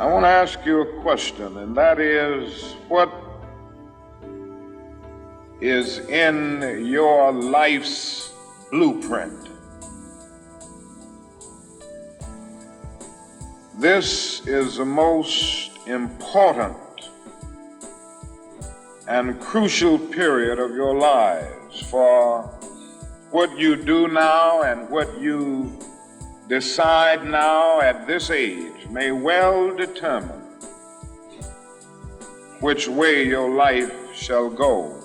I want to ask you a question, and that is, what is in your life's blueprint? This is the most important and crucial period of your lives, for what you do now and what you decide now at this age may well determine which way your life shall go.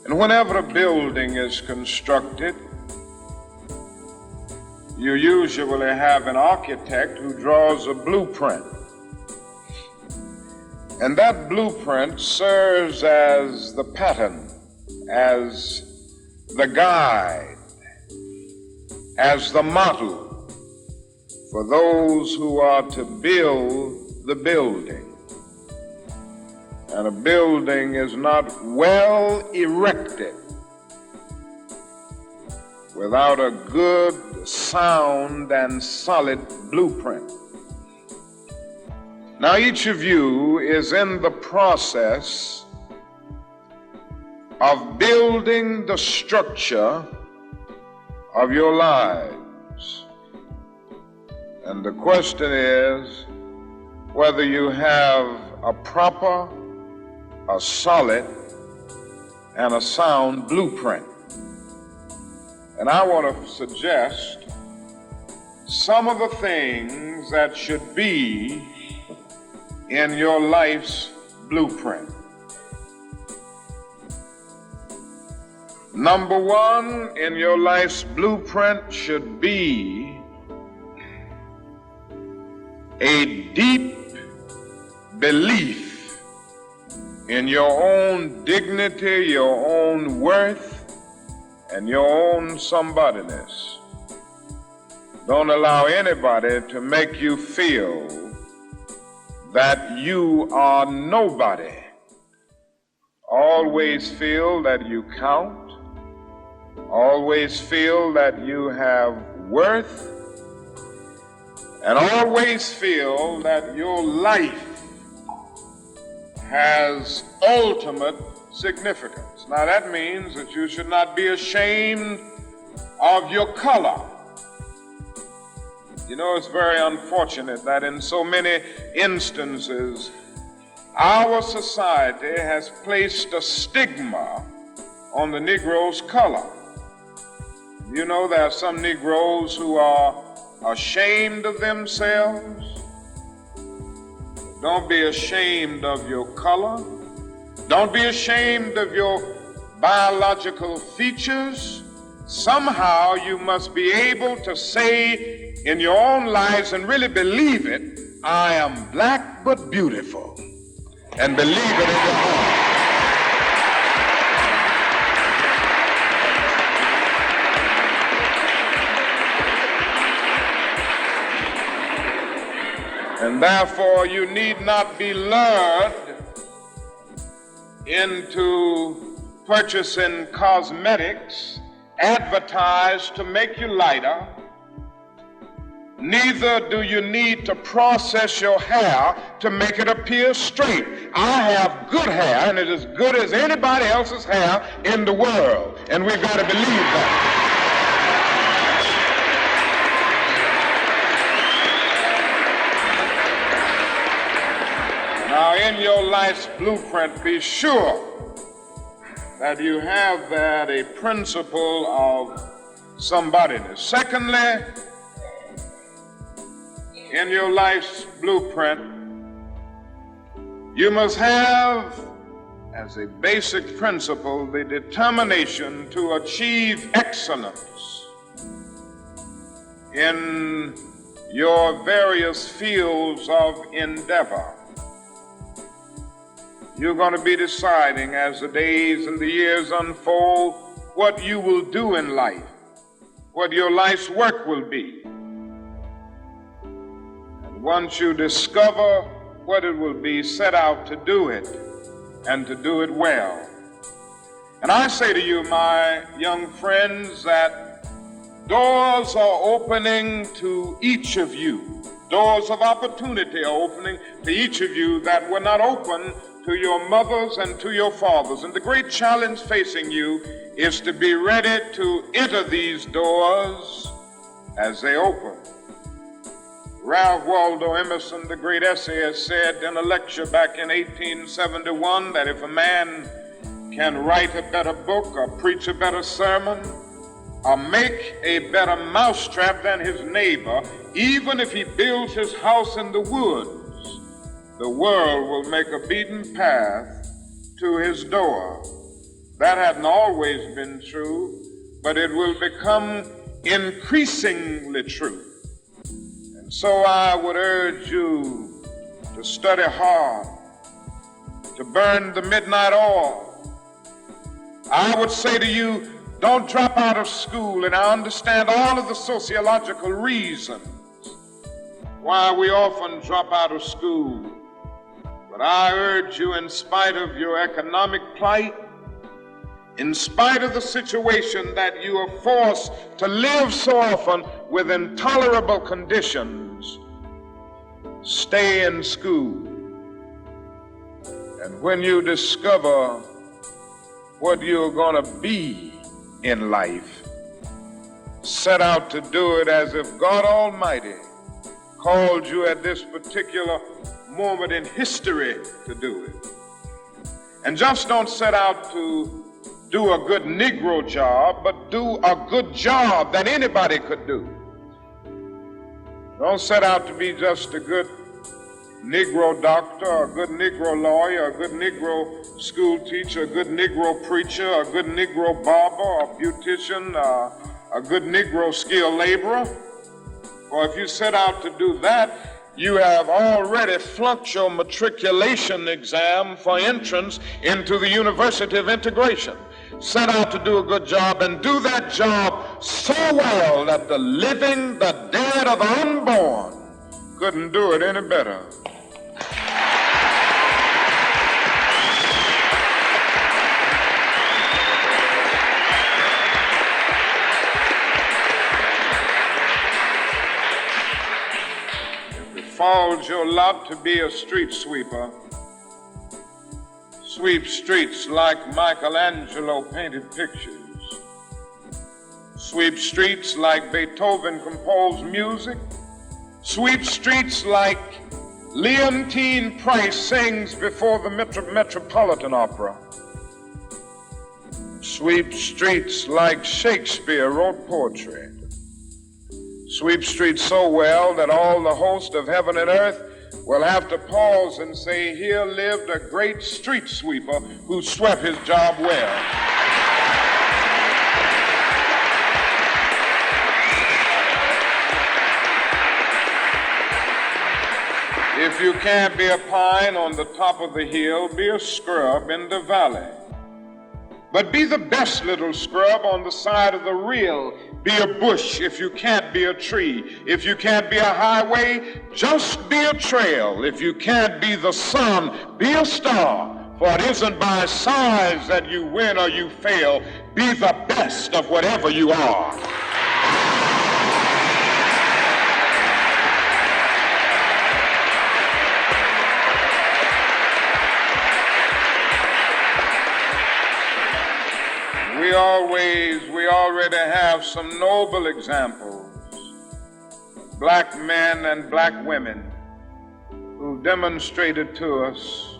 And whenever a building is constructed, you usually have an architect who draws a blueprint. And that blueprint serves as the pattern, as the guide, as the model for those who are to build the building. And a building is not well erected without a good, sound, and solid blueprint. Now, each of you is in the process of building the structure of your lives. And the question is whether you have a proper, a solid, and a sound blueprint. And I want to suggest some of the things that should be in your life's blueprint. Number one in your life's blueprint should be a deep belief in your own dignity, your own worth, and your own somebodyness. Don't allow anybody to make you feel that you are nobody. Always feel that you count. Always feel that you have worth. And always feel that your life has ultimate significance. Now that means that you should not be ashamed of your color. You know, it's very unfortunate that in so many instances, our society has placed a stigma on the Negro's color. You know, there are some Negroes who are ashamed of themselves. Don't be ashamed of your color. Don't be ashamed of your biological features. Somehow you must be able to say in your own lives and really believe it, I am black but beautiful, and believe it in your heart. And therefore you need not be lured into purchasing cosmetics advertised to make you lighter. Neither do you need to process your hair to make it appear straight. I have good hair, and it is as good as anybody else's hair in the world, and we've got to believe that. Now, in your life's blueprint, be sure that you have that a principle of somebodyness. Secondly, in your life's blueprint, you must have as a basic principle the determination to achieve excellence in your various fields of endeavor. You're going to be deciding as the days and the years unfold what you will do in life, what your life's work will be. Once you discover what it will be, set out to do it, and to do it well. And I say to you, my young friends, that doors are opening to each of you Doors of opportunity are opening to each of you that were not open to your mothers and to your fathers. And the great challenge facing you is to be ready to enter these doors as they open. Ralph Waldo Emerson, the great essayist, said in a lecture back in 1871 that if a man can write a better book or preach a better sermon or make a better mousetrap than his neighbor, even if he builds his house in the woods, the world will make a beaten path to his door. That hadn't always been true, but it will become increasingly true. And so I would urge you to study hard, to burn the midnight oil. I would say to you, don't drop out of school, and I understand all of the sociological reasons why we often drop out of school. But I urge you, in spite of your economic plight, in spite of the situation that you are forced to live so often with intolerable conditions, stay in school. And when you discover what you're going to be in life, set out to do it as if God Almighty called you at this particular moment in history to do it. And just don't set out to do a good Negro job, but do a good job that anybody could do. Don't set out to be just a good Negro doctor, a good Negro lawyer, a good Negro school teacher, a good Negro preacher, a good Negro barber, a beautician, a good Negro skilled laborer. Or if you set out to do that, you have already flunked your matriculation exam for entrance into the University of Integration. Set out to do a good job and do that job so well that the living, the dead, or the unborn couldn't do it any better. If it falls your lot to be a street sweeper, sweep streets like Michelangelo painted pictures. Sweep streets like Beethoven composed music. Sweep streets like Leontine Price sings before the Metropolitan Opera. Sweep streets like Shakespeare wrote poetry. Sweep streets so well that all the host of heaven and earth will have to pause and say, here lived a great street sweeper who swept his job well. If you can't be a pine on the top of the hill, be a scrub in the valley. But be the best little scrub on the side of the rill. Be a bush if you can't be a tree. If you can't be a highway, just be a trail. If you can't be the sun, be a star. For it isn't by size that you win or you fail. Be the best of whatever you are. We already have some noble examples, black men and black women who demonstrated to us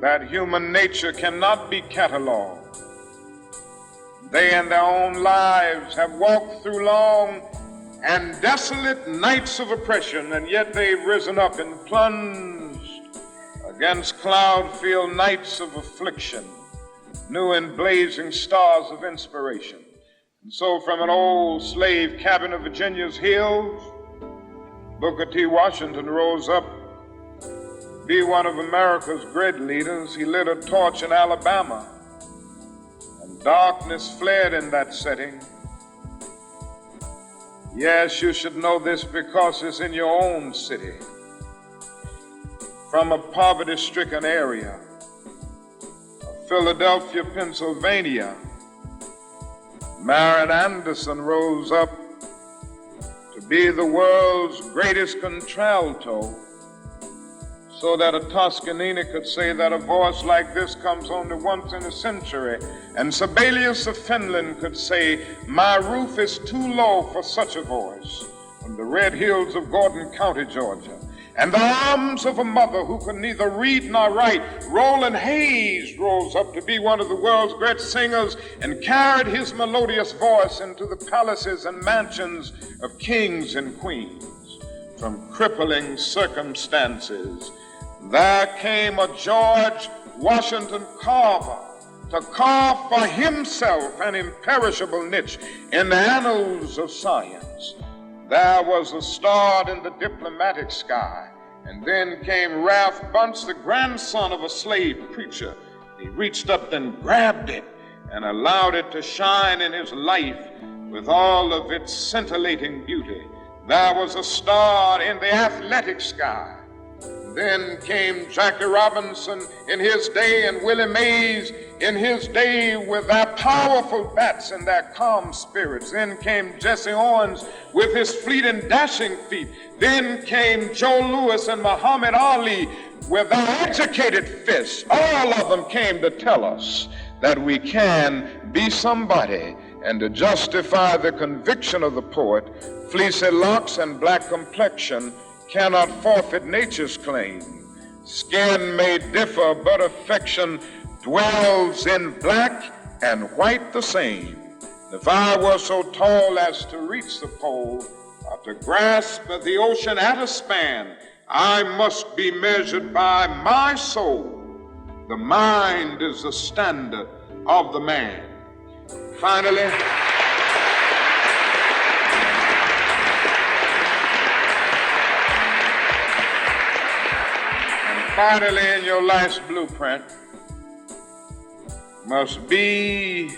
that human nature cannot be cataloged. They in their own lives have walked through long and desolate nights of oppression, and yet they've risen up and plunged against cloud-filled nights of affliction, new and blazing stars of inspiration. And so from an old slave cabin of Virginia's hills, Booker T. Washington rose up to be one of America's great leaders. He lit a torch in Alabama, and darkness fled in that setting. Yes, you should know this because it's in your own city. From a poverty-stricken area, Philadelphia, Pennsylvania, Marion Anderson rose up to be the world's greatest contralto, so that a Toscanini could say that a voice like this comes only once in a century, and Sibelius of Finland could say, my roof is too low for such a voice, from the red hills of Gordon County, Georgia, and the arms of a mother who could neither read nor write. Roland Hayes rose up to be one of the world's great singers and carried his melodious voice into the palaces and mansions of kings and queens. From crippling circumstances, there came a George Washington Carver to carve for himself an imperishable niche in the annals of science. There was a star in the diplomatic sky, and then came Ralph Bunce, the grandson of a slave preacher. He reached up and grabbed it and allowed it to shine in his life with all of its scintillating beauty. There was a star in the athletic sky. Then came Jackie Robinson in his day and Willie Mays in his day with their powerful bats and their calm spirits. Then came Jesse Owens with his fleet and dashing feet. Then came Joe Louis and Muhammad Ali with their educated fists. All of them came to tell us that we can be somebody, and to justify the conviction of the poet, fleecy locks and black complexion cannot forfeit nature's claim. Skin may differ, but affection dwells in black and white the same. If I were so tall as to reach the pole, or to grasp the ocean at a span, I must be measured by my soul. The mind is the standard of the man. Finally, in your life's blueprint must be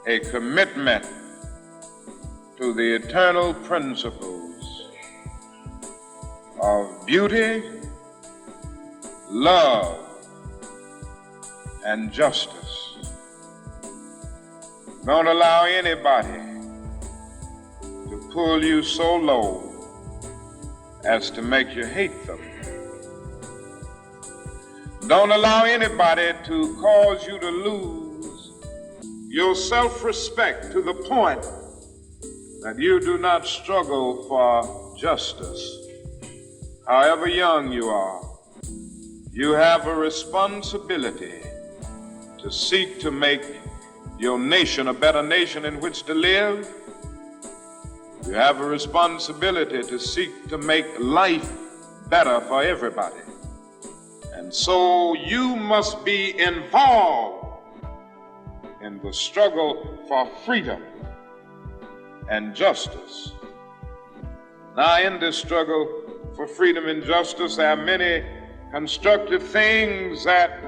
a commitment to the eternal principles of beauty, love, and justice. Don't allow anybody to pull you so low as to make you hate them. Don't allow anybody to cause you to lose your self-respect to the point that you do not struggle for justice. However young you are, you have a responsibility to seek to make your nation a better nation in which to live. You have a responsibility to seek to make life better for everybody. And so you must be involved in the struggle for freedom and justice. Now, in this struggle for freedom and justice, there are many constructive things that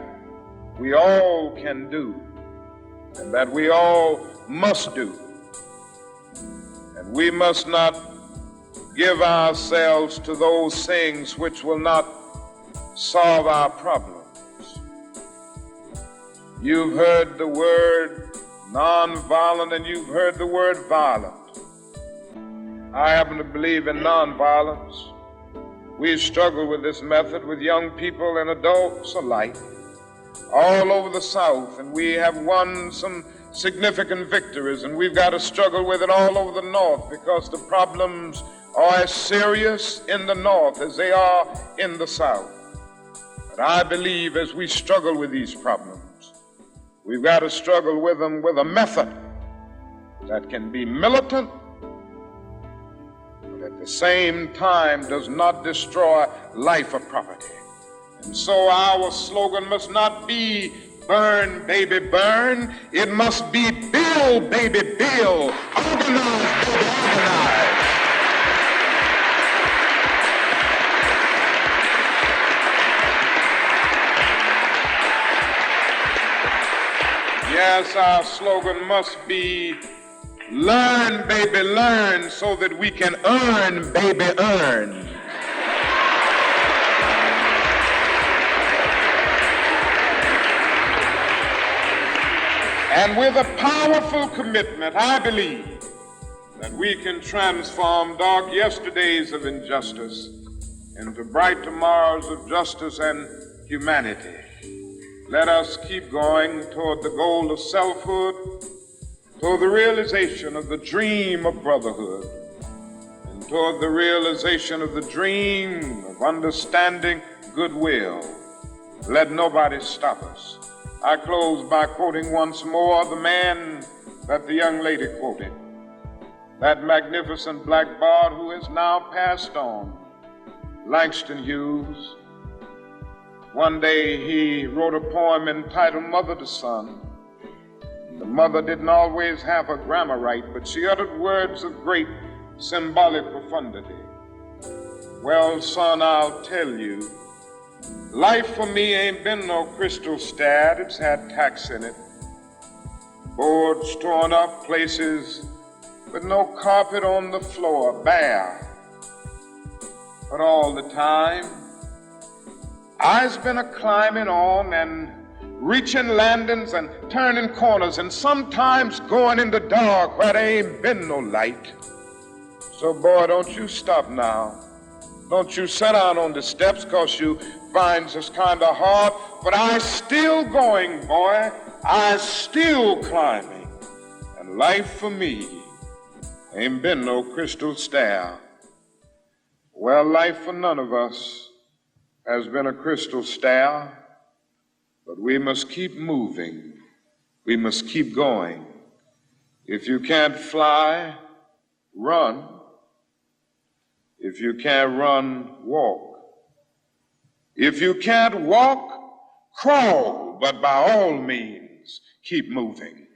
we all can do and that we all must do. And we must not give ourselves to those things which will not solve our problems. You've heard the word nonviolent and you've heard the word violent. I happen to believe in nonviolence. We've struggled with this method with young people and adults alike all over the South, and we have won some significant victories, and we've got to struggle with it all over the North because the problems are as serious in the North as they are in the South. I believe as we struggle with these problems, we've got to struggle with them with a method that can be militant, but at the same time does not destroy life or property. And so our slogan must not be burn, baby, burn. It must be build, baby, build. Organize, baby, organize. Yes, our slogan must be learn, baby, learn, so that we can earn, baby, earn. And with a powerful commitment, I believe that we can transform dark yesterdays of injustice into bright tomorrows of justice and humanity. Let us keep going toward the goal of selfhood, toward the realization of the dream of brotherhood, and toward the realization of the dream of understanding goodwill. Let nobody stop us. I close by quoting once more the man that the young lady quoted, that magnificent black bard who is now passed on, Langston Hughes. One day he wrote a poem entitled Mother to Son. The mother didn't always have her grammar right, but she uttered words of great symbolic profundity. Well, son, I'll tell you, life for me ain't been no crystal stad. It's had tacks in it, boards torn up, places with no carpet on the floor, bare. But all the time, I's been a-climbing on and reaching landings and turning corners and sometimes going in the dark where there ain't been no light. So, boy, don't you stop now. Don't you sit down on the steps 'cause you find this kind of hard, but I's still going, boy. I's still climbing. And life for me ain't been no crystal stair. Well, life for none of us has been a crystal stair, but we must keep moving. We must keep going. If you can't fly, run. If you can't run, walk. If you can't walk, crawl, but by all means, keep moving.